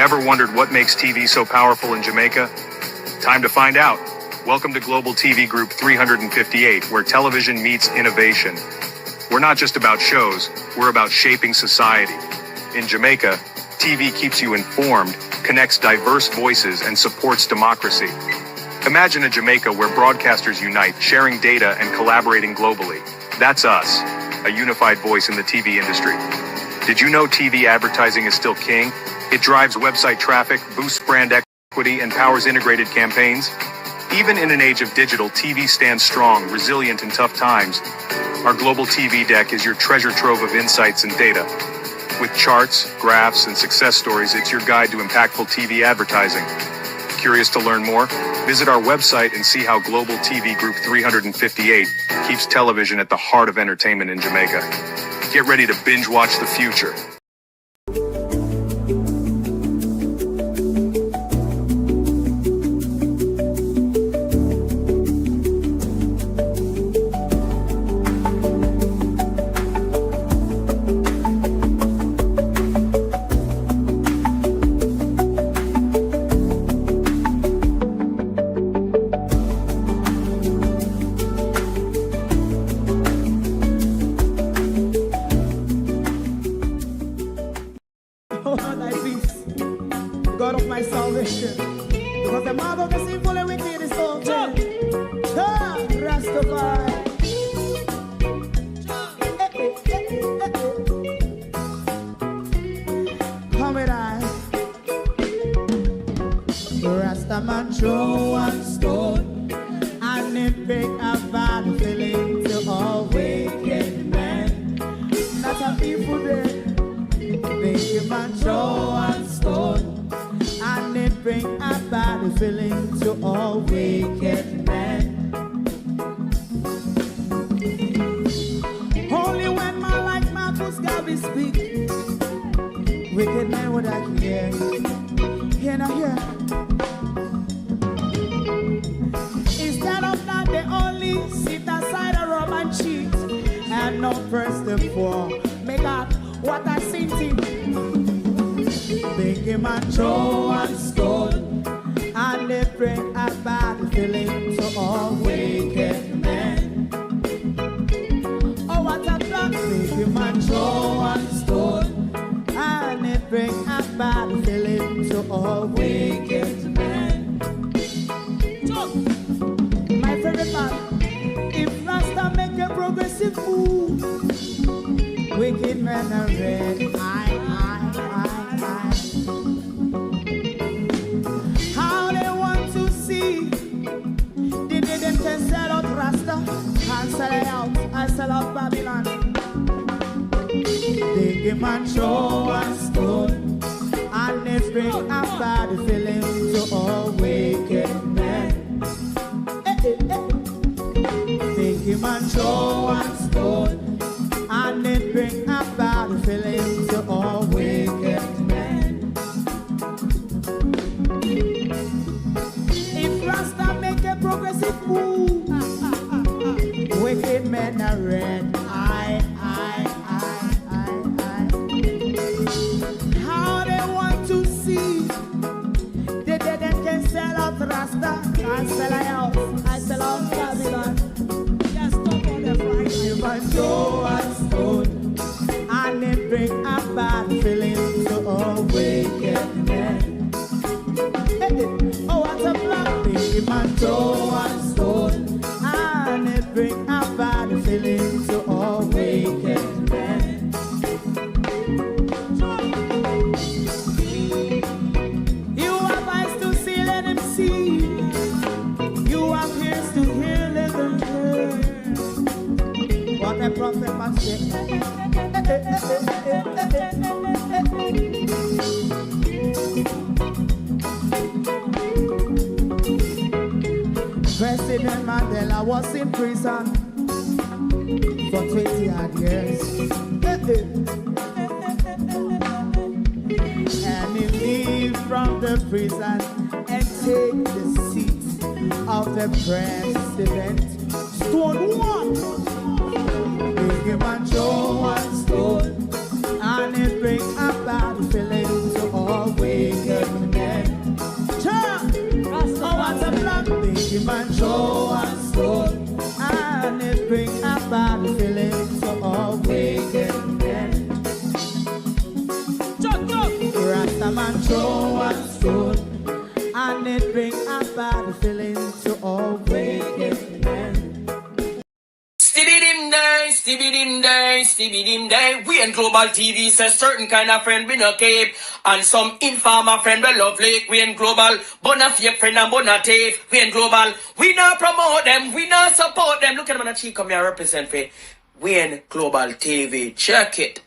Ever wondered what makes TV so powerful in Jamaica? Time to find out. Welcome to Global TV Group 358, where television meets innovation. We're not just about shows, we're about shaping society. In Jamaica, TV keeps you informed, connects diverse voices, and supports democracy. Imagine a Jamaica where broadcasters unite, sharing data and collaborating globally. That's us, a unified voice in the TV industry. Did you know TV advertising is still king? It drives website traffic, boosts brand equity, and powers integrated campaigns. Even in an age of digital, TV stands strong, resilient in tough times. Our global TV deck is your treasure trove of insights and data. With charts, graphs, and success stories, it's your guide to impactful TV advertising. Curious to learn more? Visit our website and see how Global TV Group 358 keeps television at the heart of entertainment in Jamaica. Get ready to binge watch the future. God of my salvation, because the mouth of the sinful and wicked is open. Rastafari. Come with I. Rastaman throw one stone, and it break a bad feeling to all wicked men. Not a people there. Make a man throw one stone, and it bring a bad feeling to all wicked men. Only when man like Marcus Garvey speak, wicked men would I hear. Hear now hear. Instead of that, they only sit aside a rub and cheat, and not first and for make out what I seen to. Make him a throw one stone, and they bring a bad feeling to all wicked men. Oh, what a plan! Make him a throw one stone, and they bring a bad feeling to all wicked men. My favorite man, if Rasta make a progressive move, wicked men are red. How they want to see the day them can sell out Rasta and sell it out and sell out Babylon. They give man throw one stone, and they bring a bad feeling to all wicked men. They give man throw one stone, and it bring a bad feeling to all wicked men. If Rasta make a progressive move, wicked men are red. How they want to see the dead and can sell out Rasta and sell out, I sell out Babylon. Just stop on the Friday. You must go and stone, and it bring a bad feeling to all wicked men. Oh, what a black thing, man, throw one stone, and it bring a bad feeling to all wicked men. You have eyes to see, let him see. You have ears to hear, let them hear. What a prophet must say. President Mandela was in prison for 20 odd years. And he leave from the prison and take the seat of the president. Stone one. Big him and throw one stone, and it bring a bad feeling to all wicked a man throw one stone, and it bring a bad feeling to all wicked men. Stibbidim day, stibbidim day, stibbidim day. We in Global TV says certain kind of friend we no keep, and some informer friend we lovely. We in Global, bona fake friend and bona tape. We in Global, we not promote them, we not support them. Look at them on the cheek, come here represent for. We in Global TV, check it.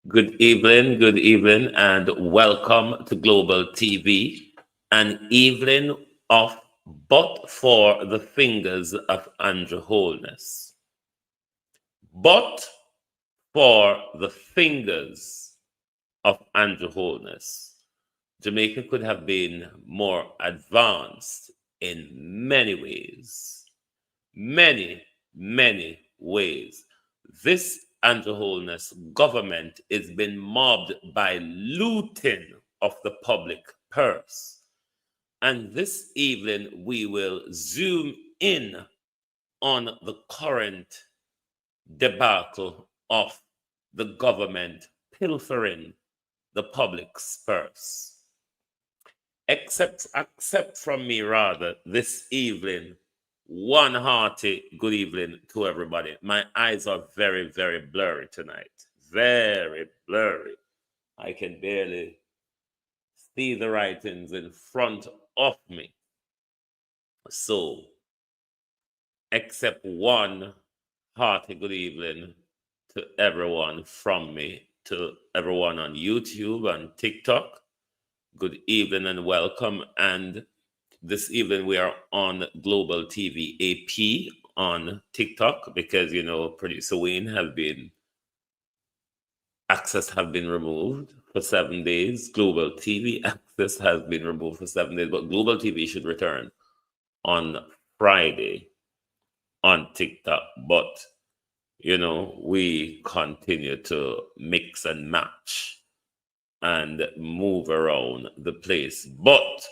Good evening, and welcome to Global TV, an evening of But for the Fingers of Andrew Holness. But for the fingers of Andrew Holness. Jamaica could have been more advanced in many ways. Many ways. This Andrew Holness government is being mobbed by looting of the public purse. And this evening, we will zoom in on the current debacle of the government pilfering the public's purse. Accept from me, rather, this evening, one hearty good evening to everybody. My eyes are very blurry tonight. Very blurry. I can barely see the writings in front of me. So, accept one hearty good evening to everyone from me, to everyone on YouTube and TikTok. Good evening and welcome. And this evening we are on Global TV AP on TikTok because, you know, Producer Wayne access have been removed for 7 days. Global TV access has been removed for 7 days, but Global TV should return on Friday on TikTok. But, you know, we continue to mix and match and move around the place. But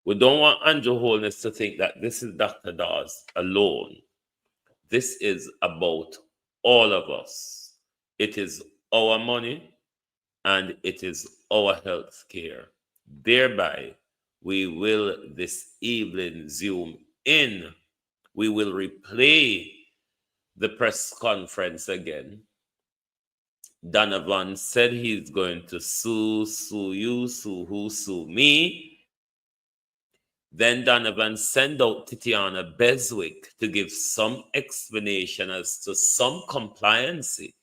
we don't want Andrew Holness to think that this is Dr. Dawes alone. This is about all of us. It is our money and it is our health care. Thereby, we will this evening zoom in. We will replay the press conference again. Donovan said he's going to sue you, sue who, sue me. Then Donovan sent out Titiana Beswick to give some explanation as to some compliancy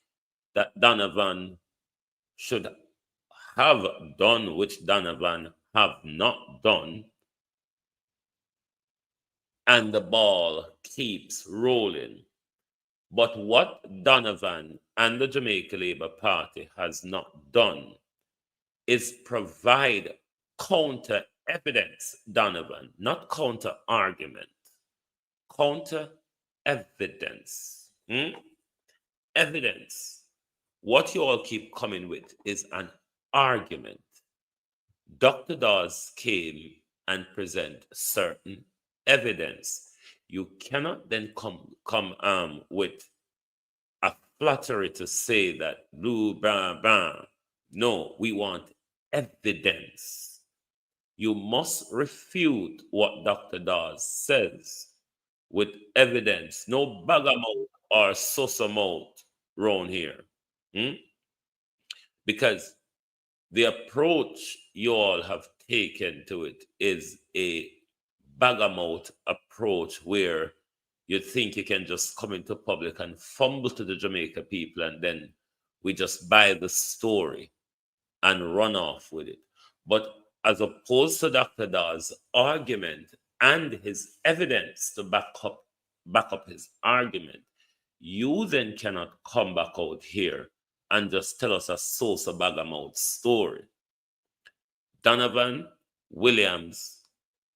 that Donovan should have done, which Donovan have not done. And the ball keeps rolling. But what Donovan and the Jamaica Labour Party has not done is provide counter evidence, Donovan, not counter argument. Counter evidence. Evidence. What you all keep coming with is an argument. Dr. Dawes came and present certain evidence. You cannot then come with a flattery to say that blue, blah. No, we want evidence. You must refute what Dr. Dawes says with evidence. No bagamout or sosamout round here. Because the approach you all have taken to it is a bagamout approach where you think you can just come into public and fumble to the Jamaica people and then we just buy the story and run off with it. But as opposed to Dr. Dawes' argument and his evidence to back up his argument, you then cannot come back out here and just tell us a Sosa Bagamout story. Donovan, Williams,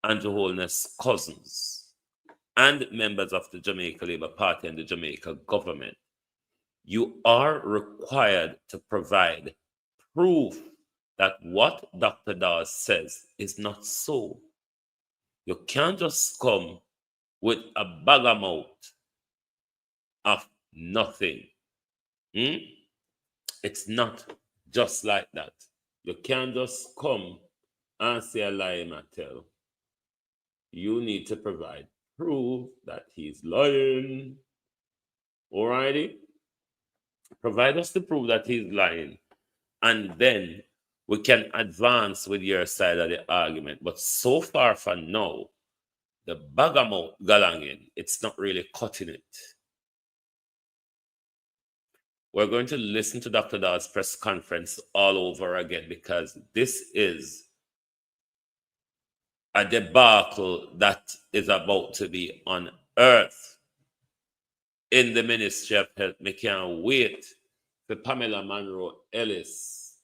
Andrew Holness cousins, and members of the Jamaica Labour Party and the Jamaica government, you are required to provide proof that what Dr. Dawes says is not so. You can't just come with a bagamout of nothing. It's not just like that. You can't just come and say a lie in a tell. You need to provide proof that he's lying. Alrighty? Provide us the proof that he's lying. And then we can advance with your side of the argument. But so far for now, the Bagamouth galangin, it's not really cutting it. We're going to listen to Dr. Dawes' press conference all over again because this is a debacle that is about to be unearthed in the Ministry of Health. Me can't wait for Pamela Monroe Ellis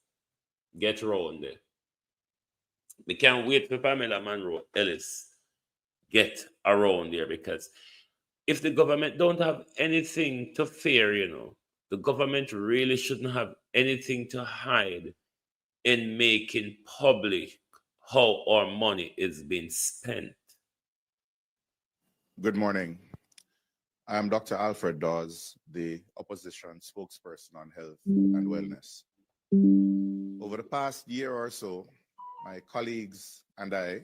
get round there. We can't wait for Pamela Monroe Ellis get around there because if the government don't have anything to fear, the government really shouldn't have anything to hide in making public how our money is being spent. Good morning. I am Dr. Alfred Dawes, the opposition spokesperson on health and wellness. Over the past year or so, my colleagues and I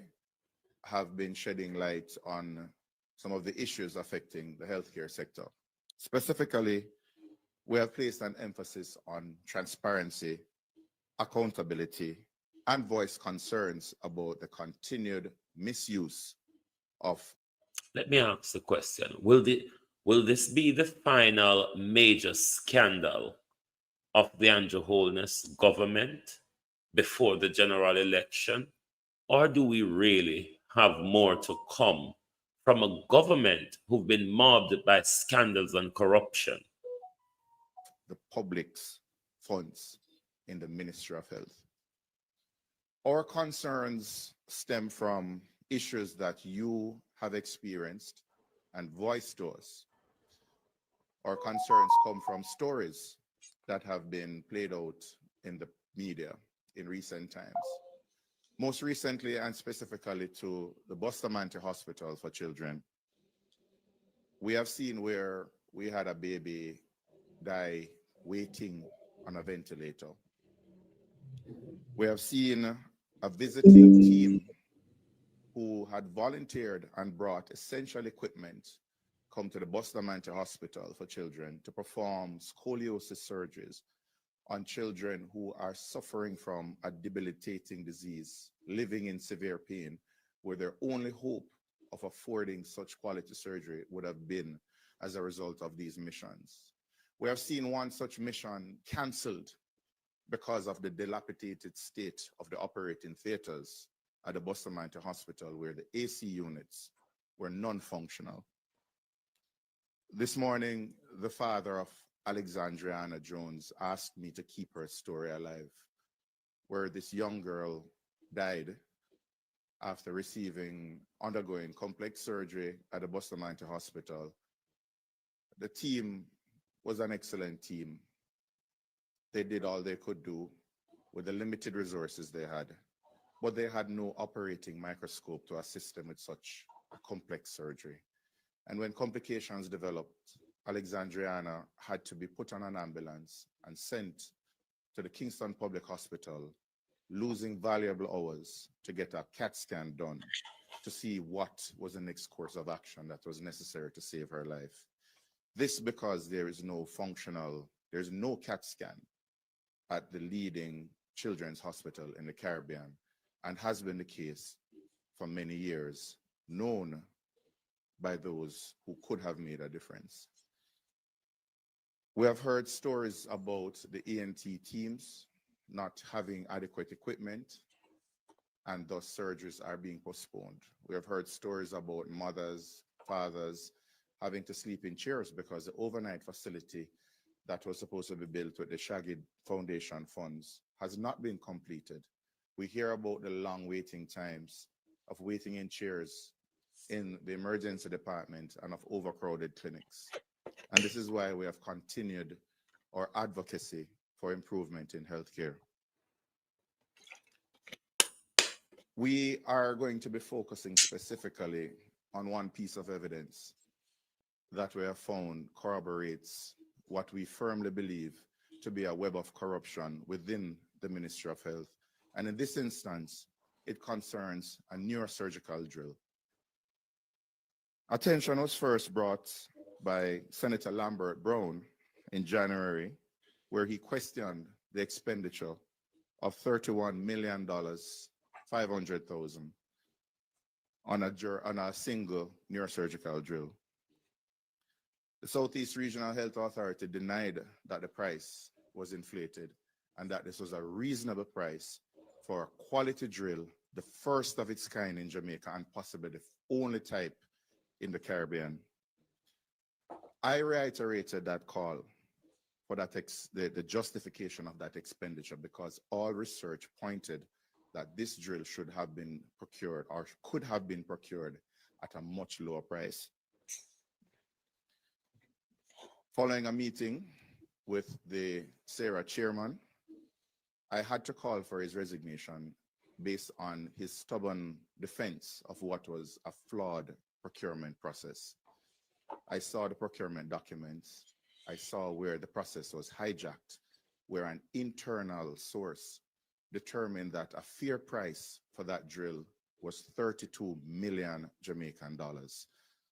have been shedding light on some of the issues affecting the healthcare sector. Specifically, we have placed an emphasis on transparency, accountability, and voiced concerns about the continued misuse of. Let me ask the question. Will this be the final major scandal of the Andrew Holness government before the general election? Or do we really have more to come from a government who've been mobbed by scandals and corruption? The public's funds in the Ministry of Health. Our concerns stem from issues that you have experienced and voiced to us. Our concerns come from stories that have been played out in the media in recent times. Most recently, and specifically to the Bustamante Hospital for Children, we have seen where we had a baby die waiting on a ventilator. We have seen a visiting team who had volunteered and brought essential equipment come to the Bustamante Hospital for Children to perform scoliosis surgeries on children who are suffering from a debilitating disease, living in severe pain, where their only hope of affording such quality surgery would have been as a result of these missions. We have seen one such mission canceled because of the dilapidated state of the operating theaters at the Bustamante Hospital, where the AC units were non-functional. This morning, the father of Alexandriana Jones asked me to keep her story alive, where this young girl died after undergoing complex surgery at the Bustamante Hospital. The team was an excellent team. They did all they could do with the limited resources they had, but they had no operating microscope to assist them with such a complex surgery. And when complications developed, Alexandriana had to be put on an ambulance and sent to the Kingston Public Hospital, losing valuable hours to get a CAT scan done to see what was the next course of action that was necessary to save her life. This because there's no CAT scan at the leading children's hospital in the Caribbean, and has been the case for many years, known by those who could have made a difference. We have heard stories about the ENT teams not having adequate equipment, and thus surgeries are being postponed. We have heard stories about mothers, fathers having to sleep in chairs because the overnight facility that was supposed to be built with the Shaggy Foundation funds has not been completed. We hear about the long waiting times of waiting in chairs in the emergency department and of overcrowded clinics. And this is why we have continued our advocacy for improvement in healthcare. We are going to be focusing specifically on one piece of evidence that we have found corroborates what we firmly believe to be a web of corruption within the Ministry of Health. And in this instance, it concerns a neurosurgical drill. Attention was first brought by Senator Lambert Brown in January, where he questioned the expenditure of $31,500,000 on a single neurosurgical drill. The Southeast Regional Health Authority denied that the price was inflated and that this was a reasonable price for a quality drill, the first of its kind in Jamaica and possibly the only type in the Caribbean. I reiterated that call for that the justification of that expenditure because all research pointed that this drill should have been procured or could have been procured at a much lower price. Following a meeting with the SARA chairman, I had to call for his resignation based on his stubborn defense of what was a flawed procurement process. I saw the procurement documents. I saw where the process was hijacked, where an internal source determined that a fair price for that drill was 32 million Jamaican dollars.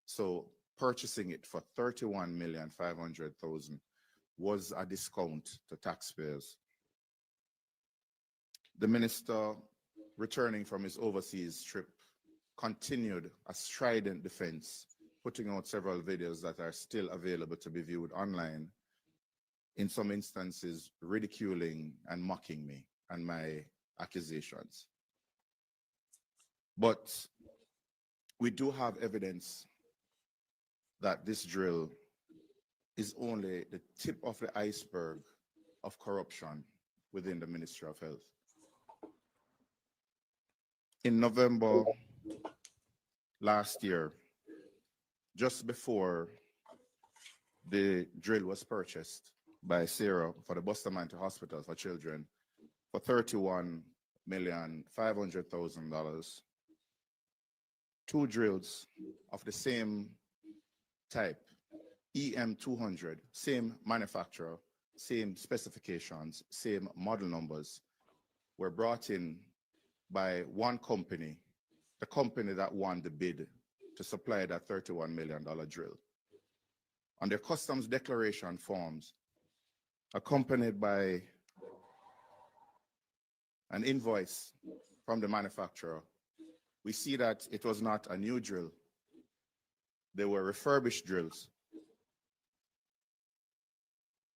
So purchasing it for 31,500,000 was a discount to taxpayers. The minister, returning from his overseas trip, continued a strident defense, putting out several videos that are still available to be viewed online, in some instances ridiculing and mocking me and my accusations. But we do have evidence that this drill is only the tip of the iceberg of corruption within the Ministry of Health. In November last year, just before the drill was purchased by SARA for the Bustamante Hospital for Children for $31,500,000, two drills of the same type, EM200, same manufacturer, same specifications, same model numbers, were brought in by one company, the company that won the bid to supply that $31 million drill. On their customs declaration forms, accompanied by an invoice from the manufacturer, we see that it was not a new drill. They were refurbished drills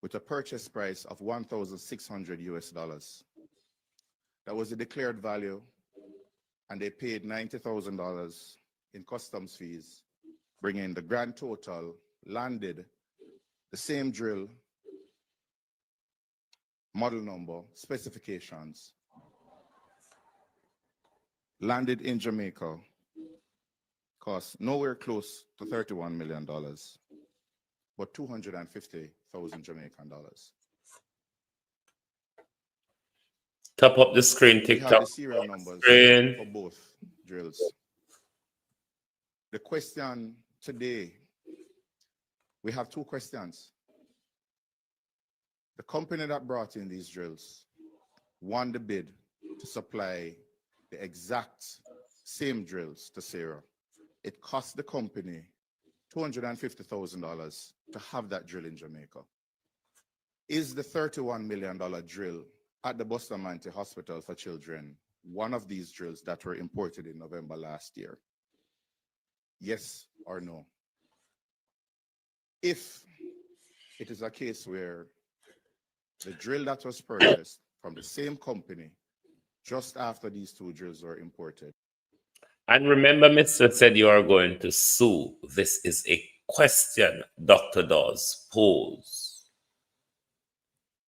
with a purchase price of $1,600 US. That was the declared value, and they paid $90,000 in customs fees, bringing the grand total, landed the same drill, model number, specifications, landed in Jamaica, cost nowhere close to $31 million, but 250,000 Jamaican dollars. Top up the screen, We TikTok. have the serial numbers for both drills. The question today, we have two questions. The company that brought in these drills won the bid to supply the exact same drills to SARA. It cost the company $250,000 to have that drill in Jamaica. Is the $31 million drill at the Bustamante Hospital for Children one of these drills that were imported in November last year? Yes or no? If it is a case where the drill that was purchased from the same company just after these two drills were imported. And remember, Mr. said you are going to sue. This is a question Dr. Dawes posed.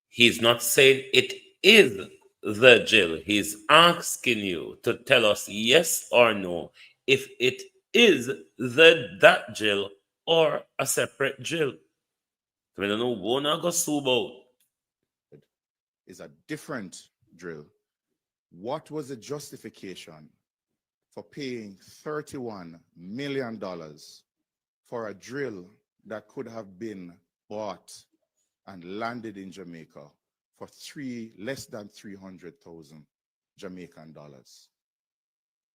He's not saying it is the drill. He's asking you to tell us yes or no if it is that drill or a separate drill. We don't know what not go sue about. Is a different drill. What was the justification for paying $31 million for a drill that could have been bought and landed in Jamaica for less than 300,000 Jamaican dollars.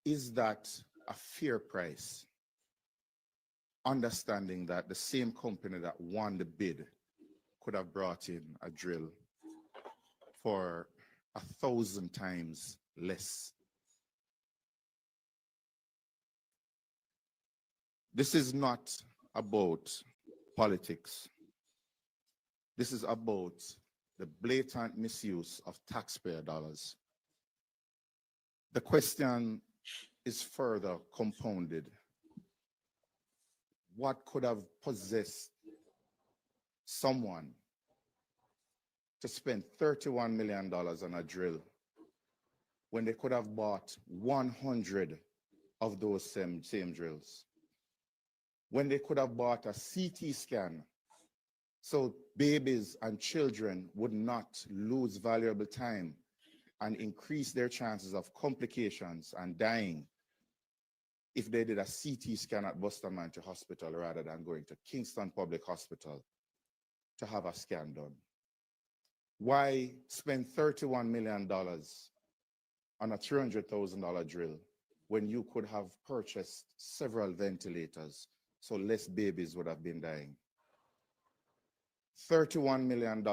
Is that a fair price? Understanding that the same company that won the bid could have brought in a drill for 1,000 times less. This is not about politics. This is about the blatant misuse of taxpayer dollars. The question is further compounded. What could have possessed someone to spend $31 million on a drill when they could have bought 100 of those same drills? When they could have bought a CT scan so babies and children would not lose valuable time and increase their chances of complications and dying if they did a CT scan at Bustamante Hospital rather than going to Kingston Public Hospital to have a scan done. Why spend $31 million on a $300,000 drill when you could have purchased several ventilators so less babies would have been dying? $31 million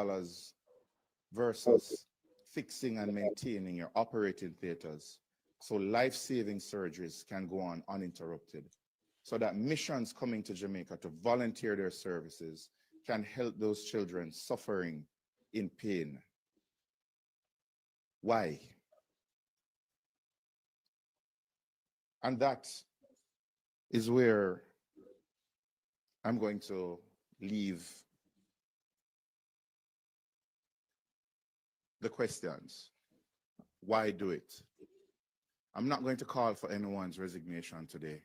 versus fixing and maintaining your operating theaters so life-saving surgeries can go on uninterrupted, so that missions coming to Jamaica to volunteer their services can help those children suffering in pain. Why? And that is where I'm going to leave the questions. Why do it? I'm not going to call for anyone's resignation today.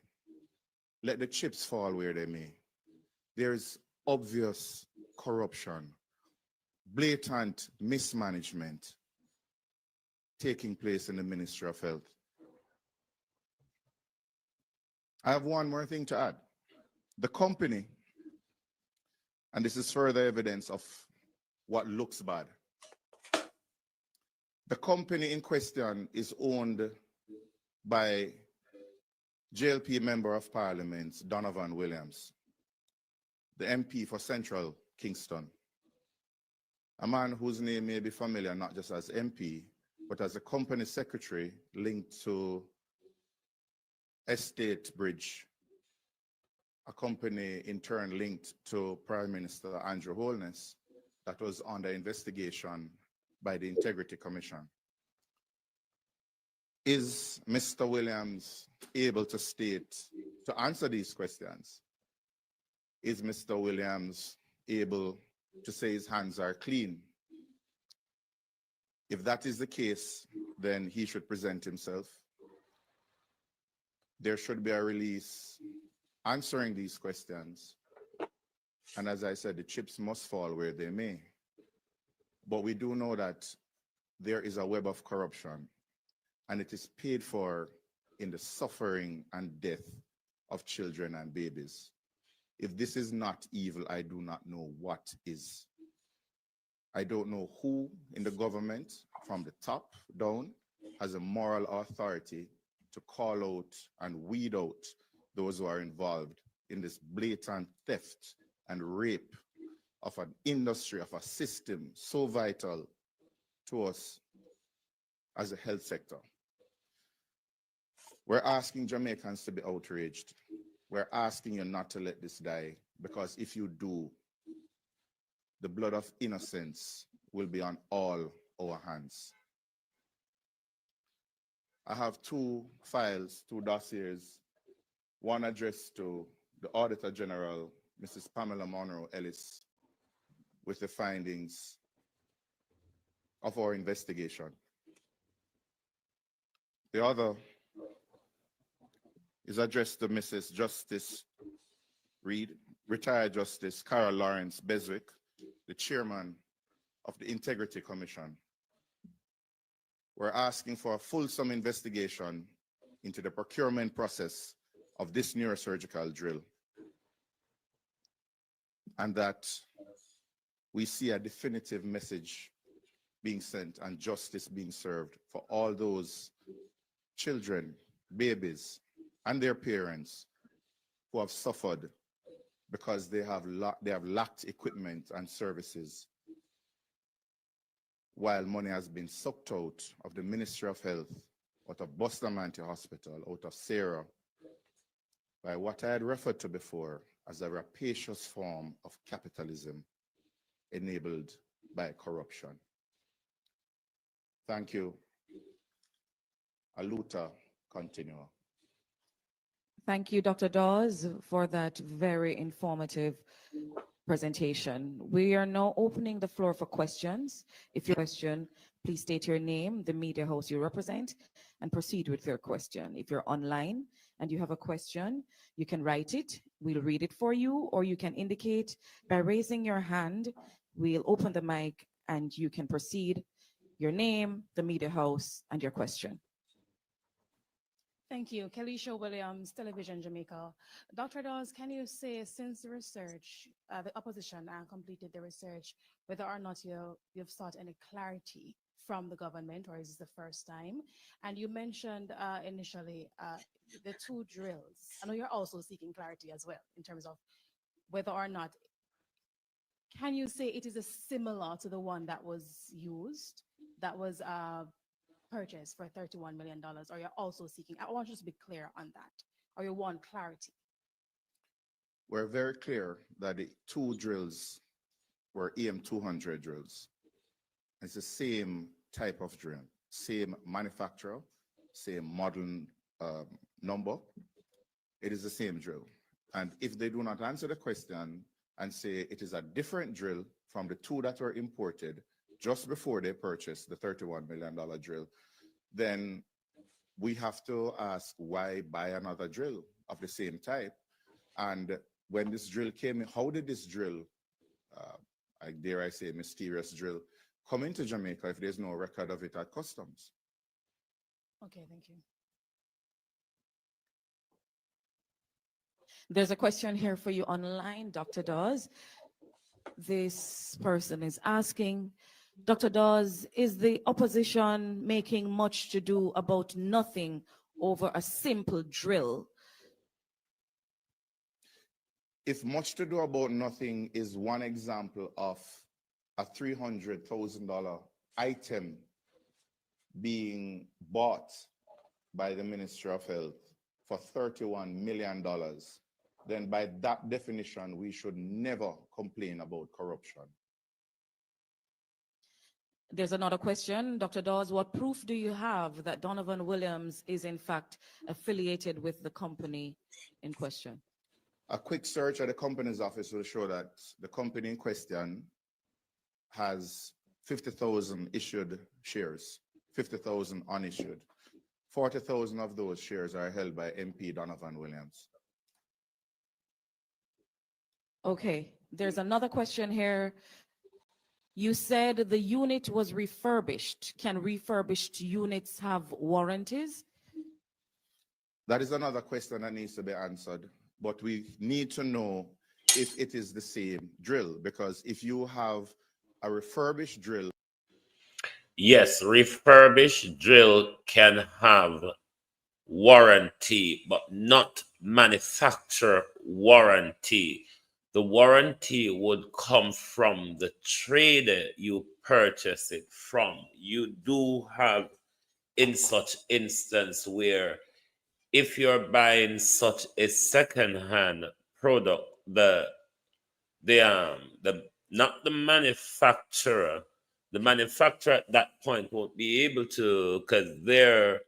Let the chips fall where they may. There's obvious corruption, blatant mismanagement taking place in the Ministry of Health. I have one more thing to add. The company, and this is further evidence of what looks bad. The company in question is owned by JLP Member of Parliament Donovan Williams, the MP for Central Kingston, a man whose name may be familiar not just as MP, but as a company secretary linked to Estate Bridge, a company in turn linked to Prime Minister Andrew Holness that was under investigation by the Integrity Commission. Is Mr. Williams able to answer these questions? Is Mr. Williams able to say his hands are clean? If that is the case, then he should present himself. There should be a release answering these questions. And as I said, the chips must fall where they may. But we do know that there is a web of corruption, and it is paid for in the suffering and death of children and babies. If this is not evil, I do not know what is. I don't know who in the government, from the top down, has a moral authority to call out and weed out those who are involved in this blatant theft and rape of an industry, of a system so vital to us as a health sector. We're asking Jamaicans to be outraged. We're asking you not to let this die, because if you do, the blood of innocence will be on all our hands. I have two files, two dossiers, one addressed to the Auditor General, Mrs. Pamela Monroe Ellis, with the findings of our investigation. The other is addressed to Mrs. Justice Reed, retired Justice Carol Lawrence Beswick, the chairman of the Integrity Commission. We're asking for a fulsome investigation into the procurement process of this neurosurgical drill, and that we see a definitive message being sent and justice being served for all those children, babies, and their parents who have suffered because they have lacked equipment and services, while money has been sucked out of the Ministry of Health, out of Bustamante Hospital, out of Sarah, by what I had referred to before as a rapacious form of capitalism enabled by corruption. Thank you. Aluta, continue. Thank you, Dr. Dawes, for that very informative presentation. We are now opening the floor for questions. If you have a question, please state your name, the media house you represent, and proceed with your question. If you're online and you have a question, you can write it, we'll read it for you, or you can indicate by raising your hand. We'll open the mic and you can proceed, your name, the media house, and your question. Thank you. Kelisha Williams, Television Jamaica. Dr. Dawes, can you say, since the research, the opposition completed the research, whether or not you've sought any clarity from the government, or is this the first time? And you mentioned initially the two drills. I know you're also seeking clarity as well in terms of whether or not, can you say it is similar to the one that was used, that was purchased for $31 million, or you're also seeking, I want you to be clear on that, or you want clarity? We're very clear that the two drills were EM200 drills. It's the same type of drill, same manufacturer, same model number. It is the same drill. And if they do not answer the question and say it is a different drill from the two that were imported just before they purchased the $31 million drill, then we have to ask why buy another drill of the same type. And when this drill came in, how did this drill, dare I say mysterious drill, come into Jamaica if there's no record of it at customs? Okay, thank you. There's a question here for you online, Dr. Dawes. This person is asking, Dr. Dawes, is the opposition making much to do about nothing over a simple drill? If much to do about nothing is one example of a $300,000 item being bought by the Ministry of Health for $31 million, then by that definition, we should never complain about corruption. There's another question. Dr. Dawes, what proof do you have that Donovan Williams is in fact affiliated with the company in question? A quick search at the company's office will show that the company in question has 50,000 issued shares, 50,000 unissued. 40,000 of those shares are held by MP Donovan Williams. Okay, there's another question here. You said the unit was refurbished. Can refurbished units have warranties? That is another question that needs to be answered, but we need to know if it is the same drill, because if you have a refurbished drill. Yes, refurbished drill can have warranty, but not manufacturer warranty. The warranty would come from the trader you purchase it from. You do have in such instance where if you're buying such a second-hand product, the not the manufacturer at that point won't be able to, because their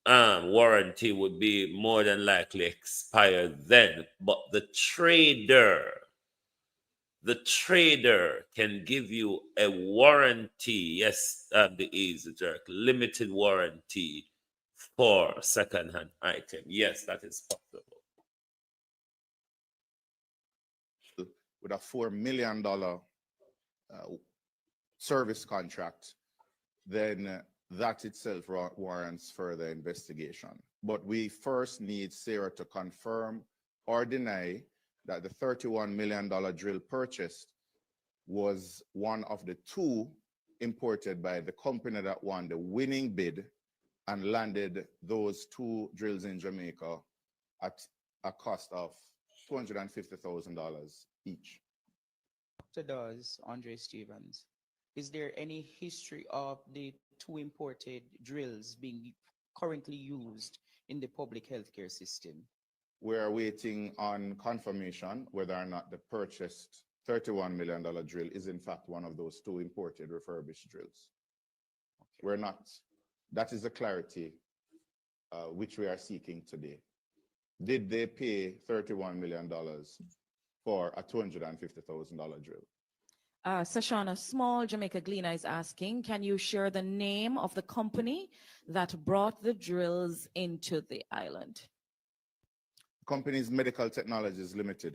warranty would be more than likely expired then. But the trader can give you a warranty, yes, the easy jerk, limited warranty for second-hand item. Yes, that is possible. With a $4 million service contract, then that itself warrants further investigation. But we first need Sarah to confirm or deny that the $31 million drill purchased was one of the two imported by the company that won the winning bid and landed those two drills in Jamaica at a cost of $250,000 each. Dr. Dawes, Andre Stevens, is there any history of the two imported drills being currently used in the public healthcare system? We are waiting on confirmation whether or not the purchased $31 million drill is in fact one of those two imported refurbished drills. Okay. We're not. That is the clarity which we are seeking today. Did they pay $31 million for a $250,000 drill? Sashana Small, Jamaica Gleaner is asking, can you share the name of the company that brought the drills into the island? Company's Medical Technologies Limited.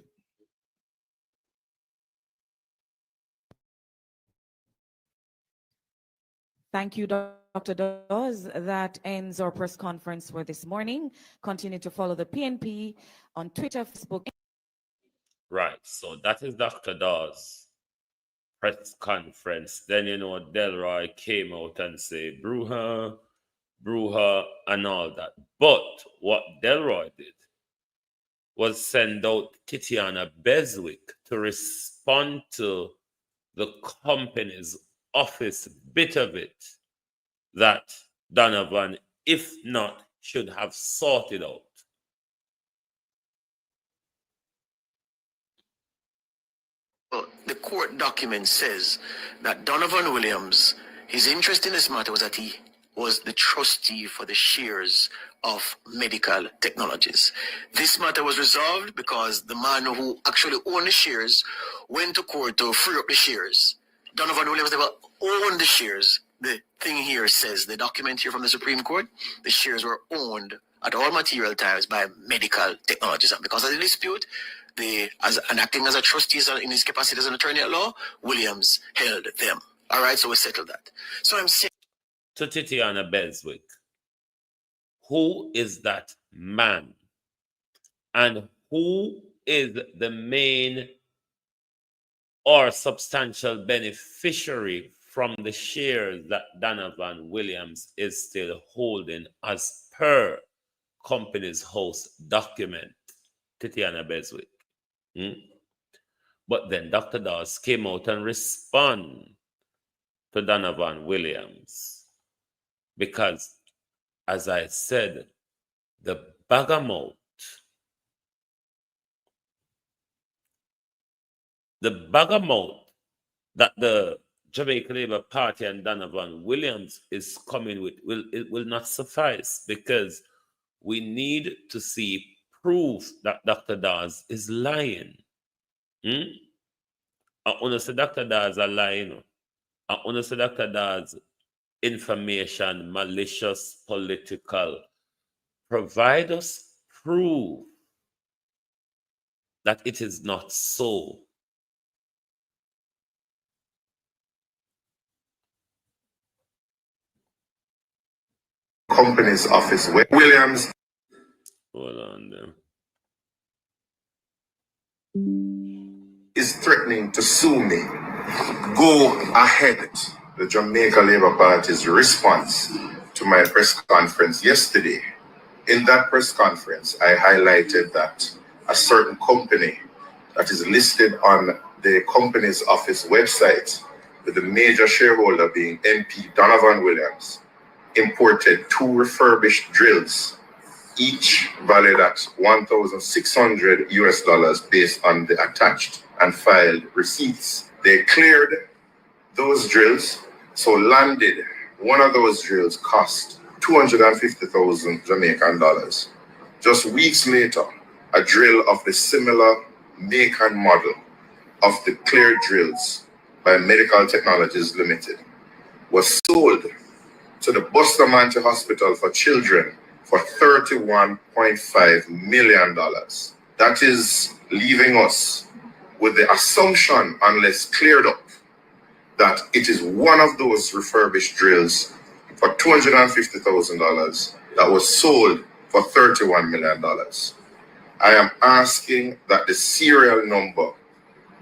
Thank you, Dr. Dawes. That ends our press conference for this morning. Continue to follow the PNP on Twitter, Facebook. Right, so that is Dr. Dawes' press conference. Then, Delroy came out and said, Bruja, and all that. But what Delroy did was send out Titiana Beswick to respond to the company's office bit of it that Donovan, if not, should have sorted out. Well, the court document says that Donovan Williams, his interest in this matter was that he was the trustee for the shares of Medical Technologies. This matter was resolved because the man who actually owned the shares went to court to free up the shares. Donovan Williams never owned the shares. The thing here says, the document here from the Supreme Court, the shares were owned at all material times by Medical Technologies. And because of the dispute, and acting as a trustee in his capacity as an attorney at law, Williams held them. All right, so we settled that. So I'm saying to Titiana Beswick, who is that man? And who is the main or substantial beneficiary from the shares that Donovan Williams is still holding as per company's house document? Titiana Beswick. But then Dr. Dawes came out and responded to Donovan Williams because, as I said, the bagamout, that the Jamaica Labour Party and Donovan Williams is coming with will not suffice, because we need to see proof that Dr. Dawes is lying. I want to say Dr. Dawes are lying. I want to say Dr. Dawes information, malicious, political. Provide us proof that it is not so. Company's office, Williams. Hold on there. Is threatening to sue me. Go ahead. The Jamaica Labour Party's response to my press conference yesterday. In that press conference, I highlighted that a certain company that is listed on the company's office website, with the major shareholder being MP Donovan Williams, imported two refurbished drills, each valued at $1,600 based on the attached and filed receipts. They cleared those drills, so landed one of those drills cost 250,000 Jamaican dollars. Just weeks later, a drill of the similar make and model of the cleared drills by Medical Technologies Limited was sold to the Bustamante Hospital for Children for $31.5 million. That is leaving us with the assumption, unless cleared up, that it is one of those refurbished drills for $250,000 that was sold for $31 million. I am asking that the serial number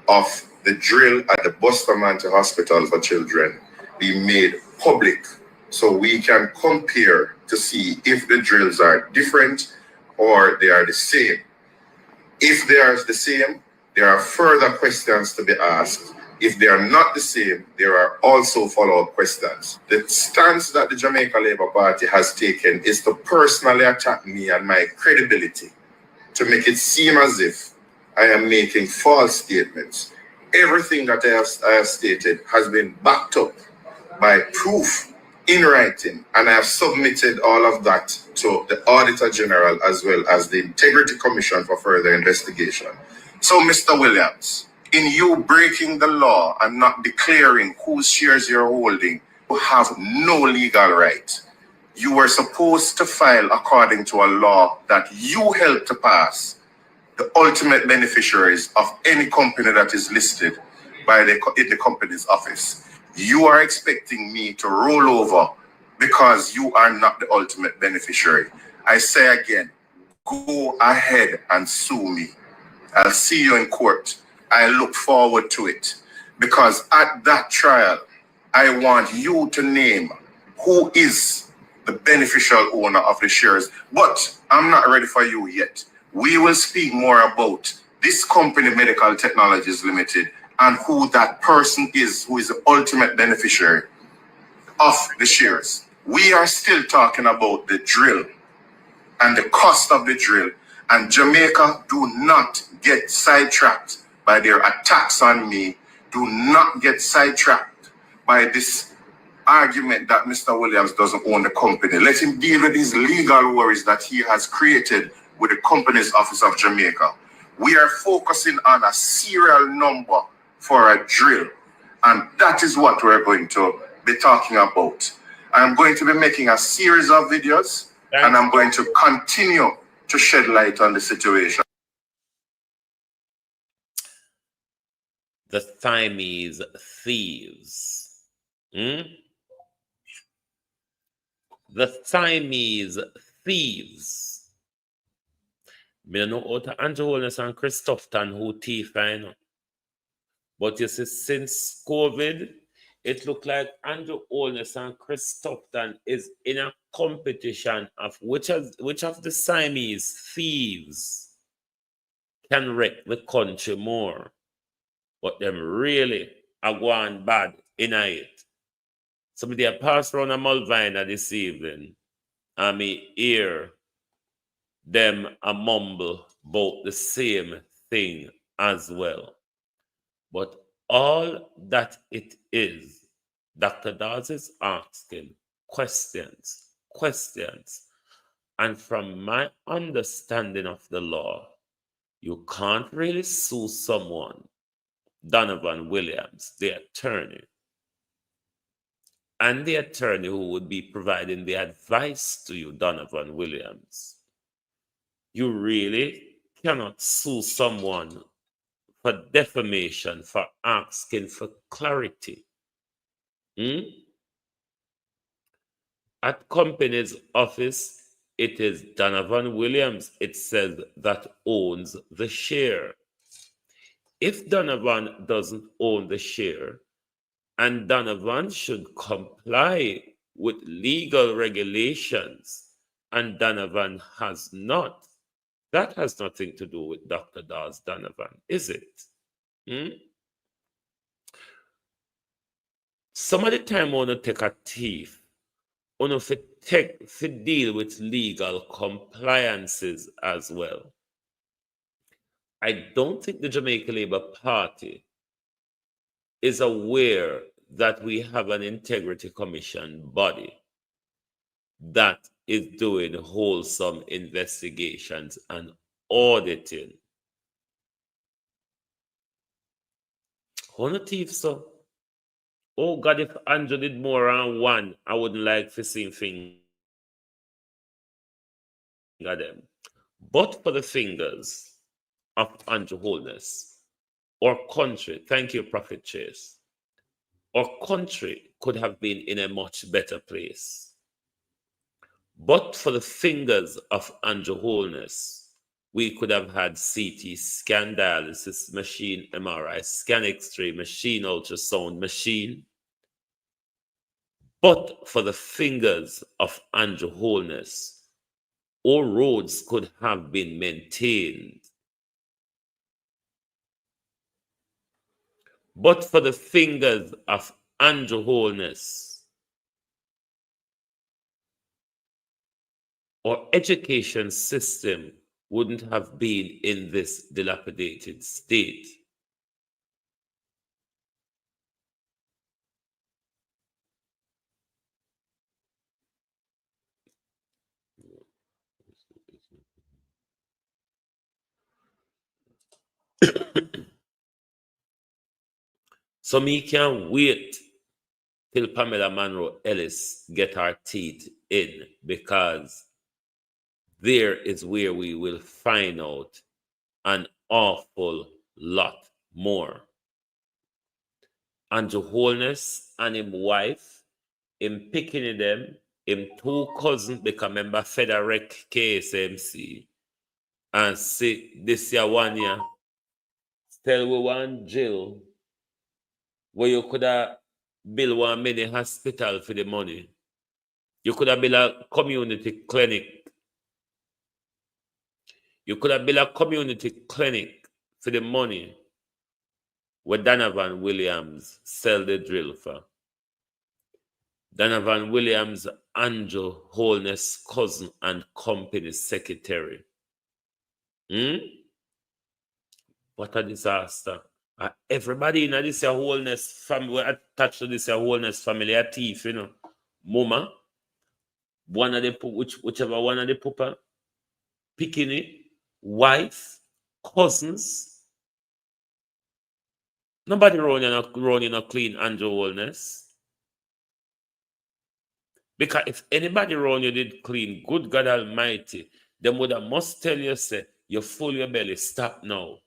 of the drill at the Bustamante Hospital for Children be made public so we can compare to see if the drills are different or they are the same. If they are the same, there are further questions to be asked. If they are not the same, there are also follow-up questions. The stance that the Jamaica Labour Party has taken is to personally attack me and my credibility, to make it seem as if I am making false statements. Everything that I have stated has been backed up by proof in writing, and I have submitted all of that to the Auditor General as well as the Integrity Commission for further investigation. So, Mr. Williams, in you breaking the law and not declaring whose shares you're holding, you have no legal right. You were supposed to file according to a law that you helped to pass, the ultimate beneficiaries of any company that is listed in the company's office. You are expecting me to roll over because you are not the ultimate beneficiary. I say again, go ahead and sue me. I'll see you in court. I look forward to it because at that trial, I want you to name who is the beneficial owner of the shares. But I'm not ready for you yet. We will speak more about this company, Medical Technologies Limited, and who that person is, who is the ultimate beneficiary of the shares. We are still talking about the drill and the cost of the drill. And Jamaica, do not get sidetracked by their attacks on me. Do not get sidetracked by this argument that Mr. Williams doesn't own the company. Let him deal with these legal worries that he has created with the Companies Office of Jamaica. We are focusing on a serial number for a drill, and that is what we're going to be talking about. I'm going to be making a series of videos, and I'm going to continue to shed light on the situation. The Siamese thieves. The Siamese thieves. Me don't know how to Andrew Holness and Christopherton who thief I know. But you see, since COVID, it looked like Andrew Holness and Christopherton is in a competition of which of the Siamese thieves can wreck the country more. But them really are going bad in it. Somebody have passed around a Mulvina this evening, and me hear them a mumble about the same thing as well. But all that it is, Dr. Dawes is asking questions. And from my understanding of the law, you can't really sue someone, Donovan Williams, the attorney, and the attorney who would be providing the advice to you, Donovan Williams. You really cannot sue someone for defamation, for asking for clarity. At Companies Office, it is Donovan Williams, it says, that owns the share. If Donovan doesn't own the share, and Donovan should comply with legal regulations, and Donovan has not, that has nothing to do with Dr. Dawes Donovan, is it? Some of the time I want to take a thief, I want to deal with legal compliances as well. I don't think the Jamaica Labour Party is aware that we have an integrity commission body that is doing wholesome investigations and auditing. Who thief so? Oh God, if Andrew did more than one, I wouldn't like to see finger them. But for the fingers of Andrew Holness, our country, thank you, Prophet Chase, our country could have been in a much better place. But for the fingers of Andrew Holness, we could have had CT scan, dialysis machine, MRI scan, X-ray machine, ultrasound machine. But for the fingers of Andrew Holness, all roads could have been maintained. But for the fingers of Andrew Holness, our education system wouldn't have been in this dilapidated state. So me can't wait till Pamela Monroe Ellis get her teeth in, because there is where we will find out an awful lot more. Andrew Holness and him wife, him picking them, him two cousins become member Federec KSMC, and see this year 1 year, tell we one jail where you could have built one mini hospital for the money. You could have built a community clinic. You could have built a community clinic for the money where Donovan Williams sell the drill for. Donovan Williams, Andrew Holness' cousin and company secretary. What a disaster. Everybody in this Holness family, attached to this Holness family, a thief, you know. Mama, one of the, whichever one of the papa, picking it, wife, cousins. Nobody running a clean Andrew Holness. Because if anybody around you did clean, good God Almighty, them would have must tell you, say, you full your belly, stop now.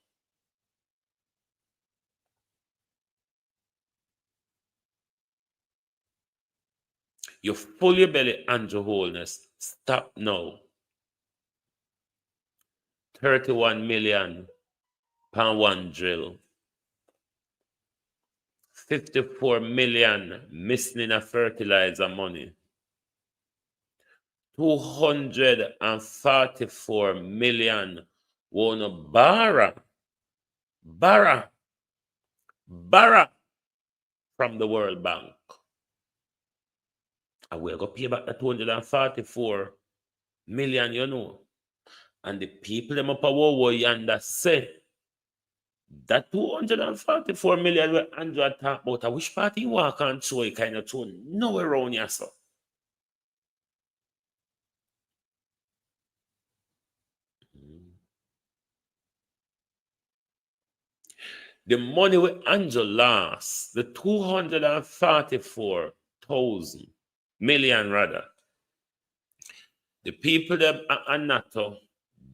You full your belly, Andrew Holness, stop now. 31 million pound one drill. 54 million missing in a fertilizer money. 244 million wanna borrow from the World Bank. And we're going to pay back the 244 million, you know. And the people them up a war yonder say that 244 million where Andrew talk about, I wish party you walk and show you kind of tune nowhere around here, so. The money with Andrew lost, the 244,000 million rather. The people them at Anato,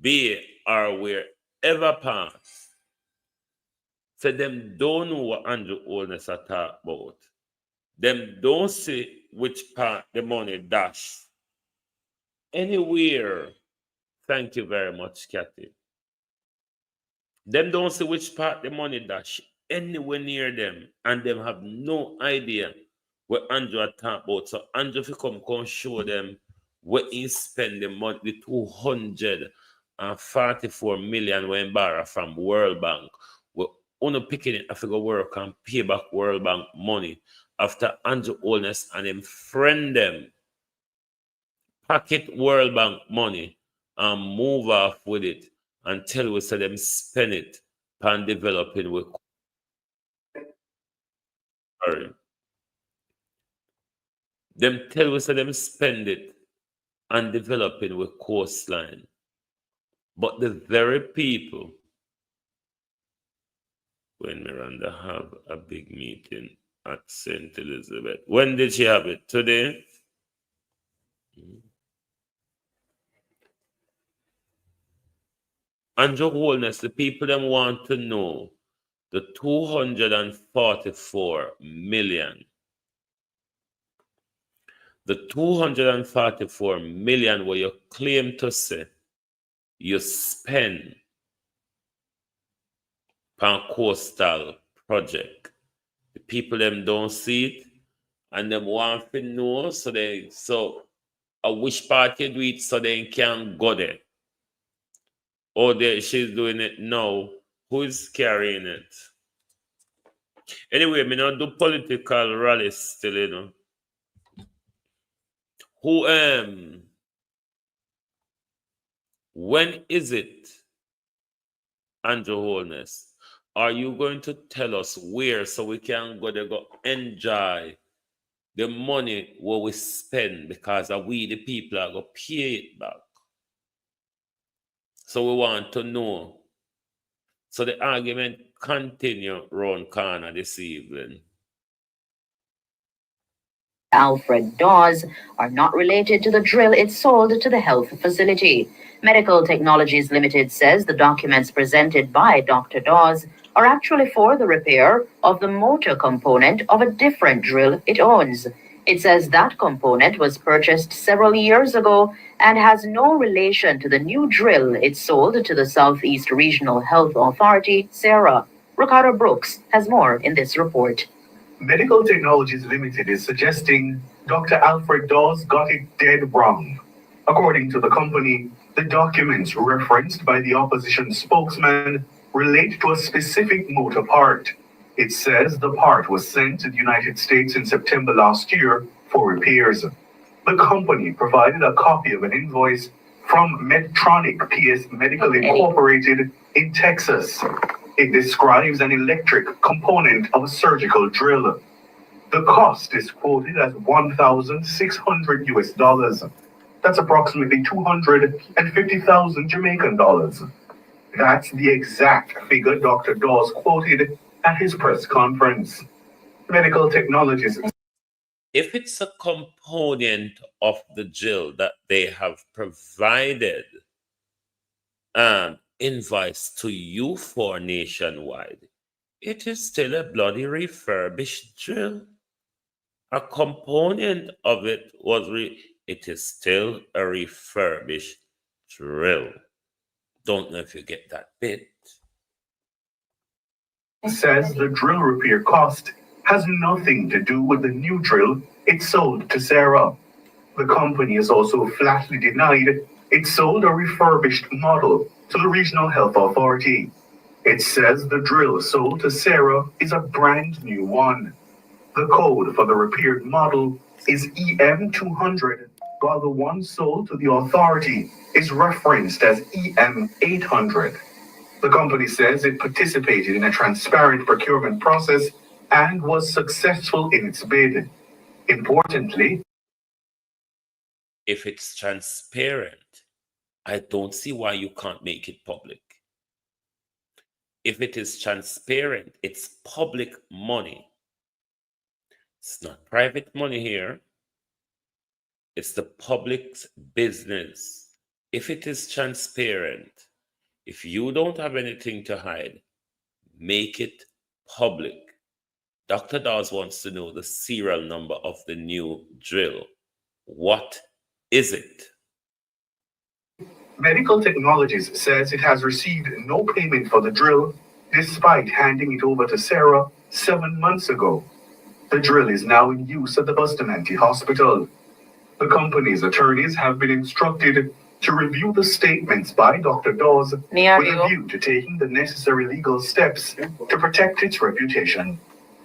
Bay, or wherever pass, so them don't know what Andrew Holness are talk about. Them don't see which part the money dash. Anywhere. Thank you very much, Kathy. Them don't see which part the money dash anywhere near them, and them have no idea what Andrew are talk about. So Andrew if you come show them where he spend the money, the 244 million when borrow from World Bank. We only picking it after go work and pay back World Bank money after Andrew Holness and him friend them pocket World Bank money and move off with it until we say them spend it on developing with them tell we say them spend it on developing with coastline. But the very people when Miranda have a big meeting at St. Elizabeth. When did she have it? Today? Andrew Holness, the people them want to know the 244 million. The 244 million where you claim to say you spend on coastal project. The people them don't see it and them want to know, so a which part you do it so they can go there. Or she's doing it now. Who is carrying it? Anyway, me not do political rallies still, you know. Who when is it, Andrew Holness? Are you going to tell us where so we can go there, go enjoy the money what we spend, because we the people are going to pay it back? So we want to know. So the argument continue round corner this evening. Alfred Dawes are not related to the drill it sold to the health facility. Medical Technologies Limited says the documents presented by Dr. Dawes are actually for the repair of the motor component of a different drill it owns. It says that component was purchased several years ago and has no relation to the new drill it sold to the Southeast Regional Health Authority, SARA. Ricardo Brooks has more in this report. Medical Technologies Limited is suggesting Dr. Alfred Dawes got it dead wrong. According to the company, the documents referenced by the opposition spokesman relate to a specific motor part. It says the part was sent to the United States in September last year for repairs. The company provided a copy of an invoice from Medtronic PS Medical Incorporated in Texas. It describes an electric component of a surgical drill. The cost is quoted as $1,600 US. That's approximately 250,000 Jamaican dollars. That's the exact figure Dr. Dawes quoted at his press conference. Medical Technologies. If it's a component of the drill that they have provided and invoice to you for nationwide, it is still a bloody refurbished drill. A component of it it is still a refurbished drill. Don't know if you get that bit. Says the drill repair cost has nothing to do with the new drill it sold to Sarah. The company has also flatly denied it sold a refurbished model to the Regional Health Authority. It says the drill sold to Sarah is a brand new one. The code for the repaired model is EM200, while the one sold to the authority is referenced as EM800. The company says it participated in a transparent procurement process and was successful in its bid. Importantly, if it's transparent, I don't see why you can't make it public. If it is transparent, it's public money. It's not private money here. It's the public's business. If it is transparent, if you don't have anything to hide, make it public. Dr. Dawes wants to know the serial number of the new drill. What is it? Medical Technologies says it has received no payment for the drill, despite handing it over to Sarah 7 months ago. The drill is now in use at the Bustamante Hospital. The company's attorneys have been instructed to review the statements by Dr. Dawes with a view to taking the necessary legal steps to protect its reputation.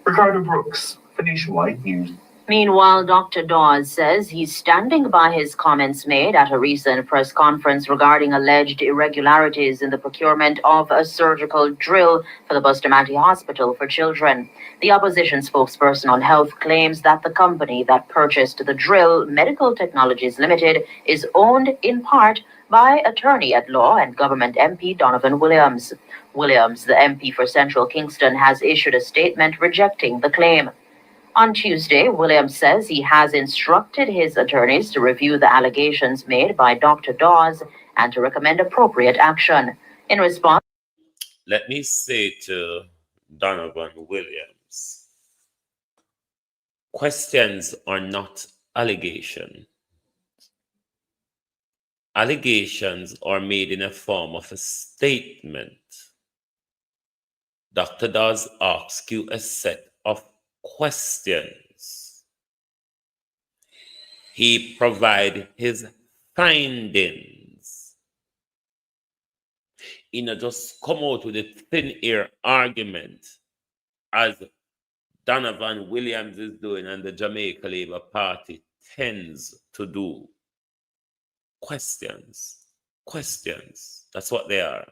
Ricardo Brooks for Nationwide News. Meanwhile, Dr. Dawes says he's standing by his comments made at a recent press conference regarding alleged irregularities in the procurement of a surgical drill for the Bustamante Hospital for Children. The opposition spokesperson on health claims that the company that purchased the drill, Medical Technologies Limited, is owned in part by attorney at law and government MP Donovan Williams. Williams, the MP for Central Kingston, has issued a statement rejecting the claim. On Tuesday, Williams says he has instructed his attorneys to review the allegations made by Dr. Dawes and to recommend appropriate action. In response, let me say to Donovan Williams, questions are not allegations. allegations are made in a form of a statement, Dr. Dawes asks you a set of questions. He provides his findings. He not just come out with a thin air argument as Donovan Williams is doing and the Jamaica Labour Party tends to do. Questions. That's what they are.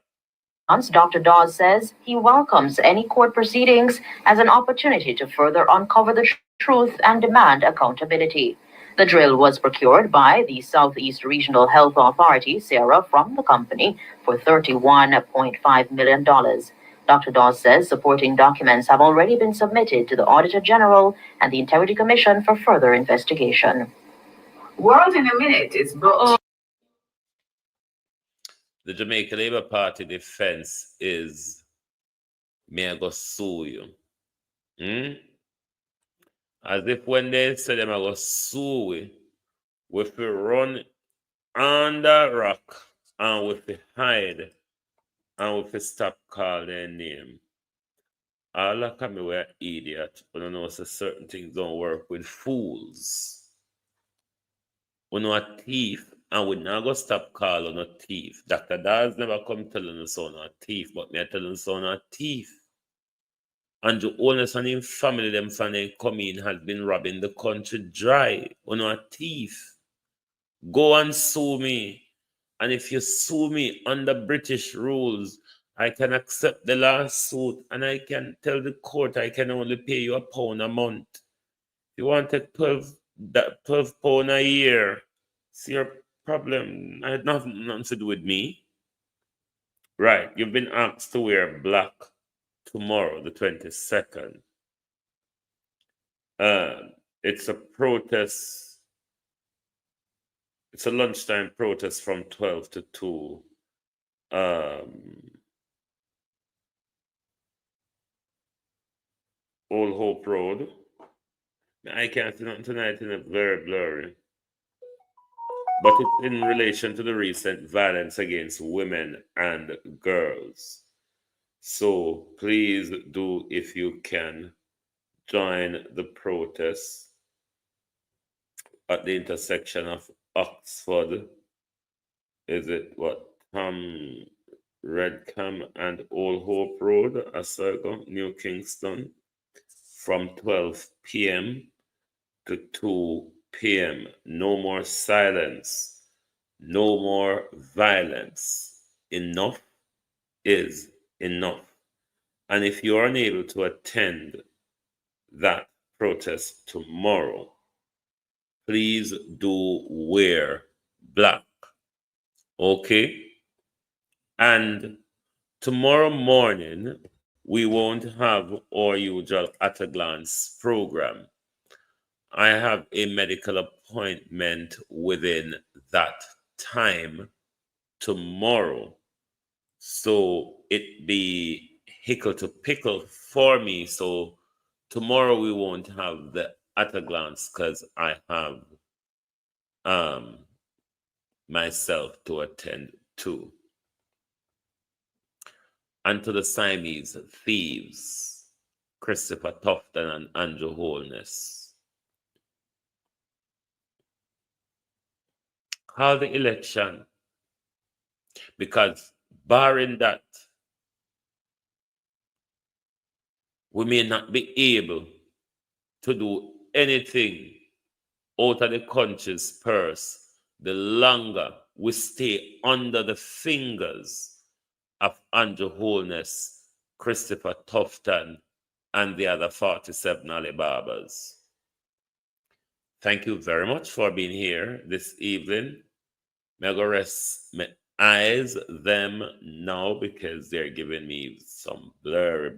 Dr. Dawes says he welcomes any court proceedings as an opportunity to further uncover the truth and demand accountability. The drill was procured by the Southeast Regional Health Authority, SARA, from the company for $31.5 million. Dr. Dawes says supporting documents have already been submitted to the Auditor General and the Integrity Commission for further investigation. World in a Minute is brought. The Jamaica Labour Party defense is, may I go sue you? As if when they say them I go sue we feel run under rock and we feel hide and we feel stop call their name. All of me were idiot. We don't know so certain things don't work with fools. We know a thief and we not go stop calling a thief. Dr. Dawes never come telling us on a thief, but me telling us on a thief. And the Holness and his family, them from they come in, has been robbing the country dry. We know a thief. Go and sue me. And if you sue me under British rules, I can accept the lawsuit and I can tell the court I can only pay you £1 a month. If you want to £12 a year, it's your problem. I had nothing to do with me. Right, you've been asked to wear black tomorrow, the 22nd. It's a protest. It's a lunchtime protest from 12 to 2. Old Hope Road. I can't see nothing tonight, in a very blurry. But it's in relation to the recent violence against women and girls. So please do, if you can, join the protest at the intersection of Oxford. Is it what? Redcam and Old Hope Road, Asargo, New Kingston, from 12 p.m. to 2 p.m. No more silence. No more violence. Enough is enough. And if you are unable to attend that protest tomorrow, please do wear black. Okay? And tomorrow morning, we won't have our usual at a glance program. I have a medical appointment within that time tomorrow. So it be hickle to pickle for me. So tomorrow we won't have the at a glance because I have myself to attend to. And to the Siamese thieves, Christopher Tufton and Andrew Holness. Call the election, because barring that, we may not be able to do anything out of the country's purse the longer we stay under the fingers of Andrew Holness, Christopher Tufton, and the other 47 Alibabas. Thank you very much for being here this evening. May I go rest my eyes them now because they're giving me some blurry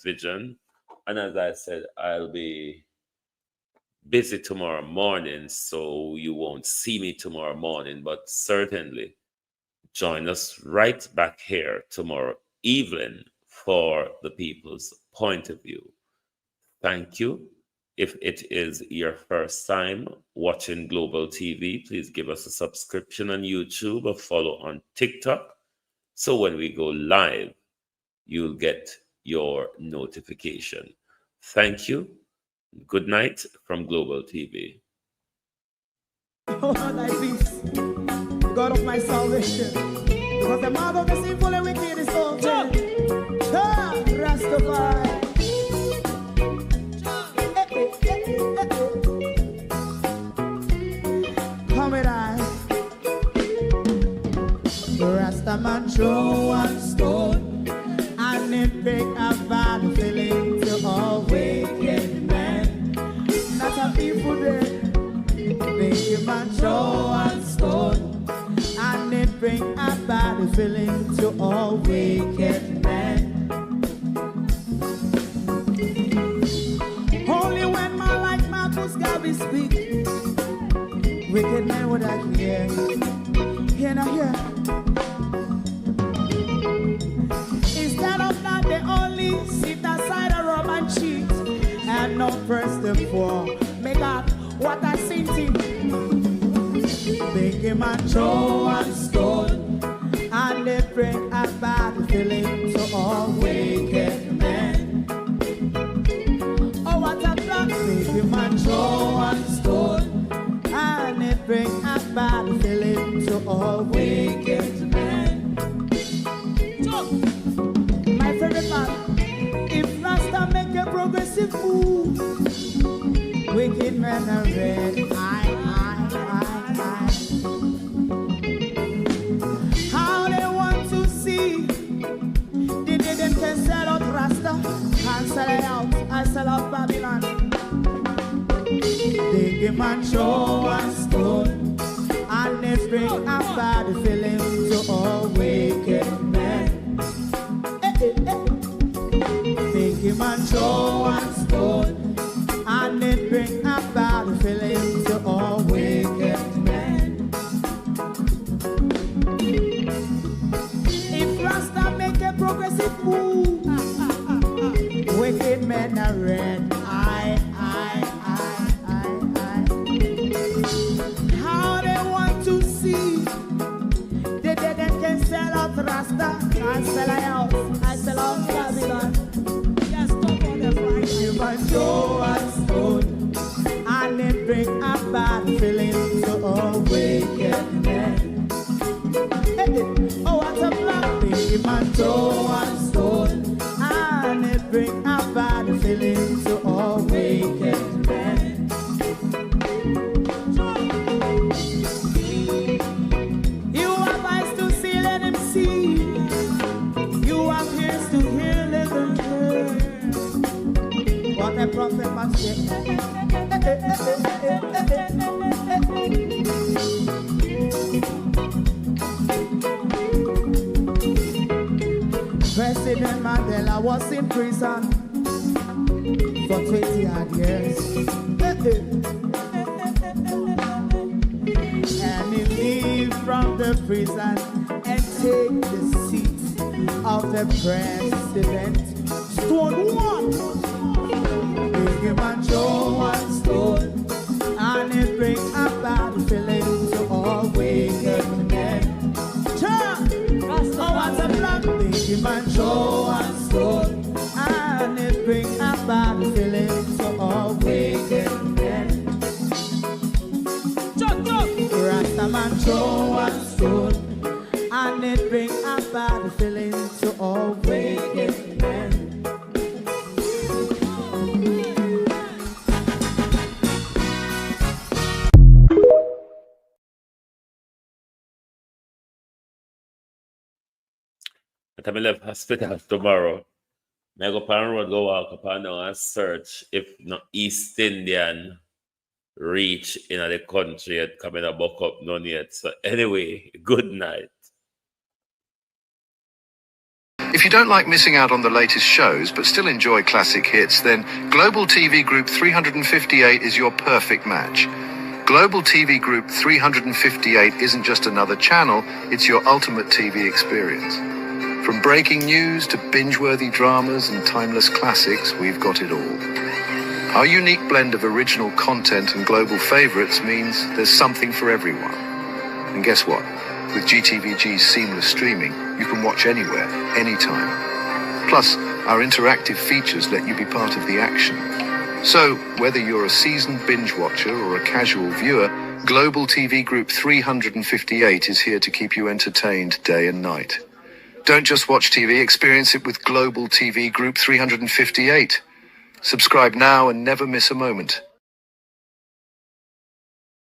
vision. And as I said, I'll be busy tomorrow morning, so you won't see me tomorrow morning, but certainly join us right back here tomorrow evening for the People's Point of View. Thank you If it is your first time watching Global TV, please give us a subscription on YouTube or follow on TikTok. So when we go live, you'll get your notification. Thank you. Good night from Global TV. Oh, thy peace, God of my salvation. Because the mouth of the sinful and wicked is open. Rastafari. Come with I. Rastaman throw one stone and it break a bad feeling to all wicked men. Not a people there. Make a man throw one stone and it bring a bad feeling to all wicked men. Only when man like Marcus Garvey speak, wicked men would I hear. Hear not hear. Instead of not they only sit aside a rub and cheat and not press the poor. Make up what I seen to make him and throw one stone and they bring a bad feeling to all wicked men. Oh, what a plan! Make him and throw one stone and they bring a bad feeling to all wicked men. My favorite man, if Rasta make a progressive move, wicked men are red. How they want to see they didn't can sell out Rasta and sell it out. I sell out Babylon. They give man throw one stone and they bring a bad feeling to all wicked men. They give man throw one stone and it bring a bad feeling to all wicked men. If Rasta make a progressive move, wicked men are red. How they want to see they didn't can sell out Rasta and sell out. I sell out Babylon. Yes, stop on the Friday. You want to one stone and it bring a bad feeling to all wicked men. Oh, what a black thing, man, throw one stone and it bring a bad feeling to all wicked men. You have eyes to see, let him see. You have ears to hear, let them hear. What a prophet must say. President Mandela was in prison for 20 odd years. And he leave from the prison and take the seat of the president. Stone one. Big him and throw one stone and it bring a bad feeling to all wicked men. Oh, what a black big him and throw one stone and it bring a bad feeling to all wicked men. Rastaman throw one stone and it bring a bad feeling to all wicked men. I left hospital tomorrow. I go pan road, go walk up and down and search if no East Indian reach in the country yet coming a buck up none yet. So anyway, good night. If you don't like missing out on the latest shows but still enjoy classic hits, then Global TV Group 358 is your perfect match. Global TV Group 358 isn't just another channel, it's your ultimate TV experience. From breaking news to binge-worthy dramas and timeless classics, we've got it all. Our unique blend of original content and global favorites means there's something for everyone. And guess what? With GTVG's seamless streaming, you can watch anywhere, anytime. Plus, our interactive features let you be part of the action. So, whether you're a seasoned binge watcher or a casual viewer, Global TV Group 358 is here to keep you entertained day and night. Don't just watch TV, experience it with Global TV Group 358. Subscribe now and never miss a moment.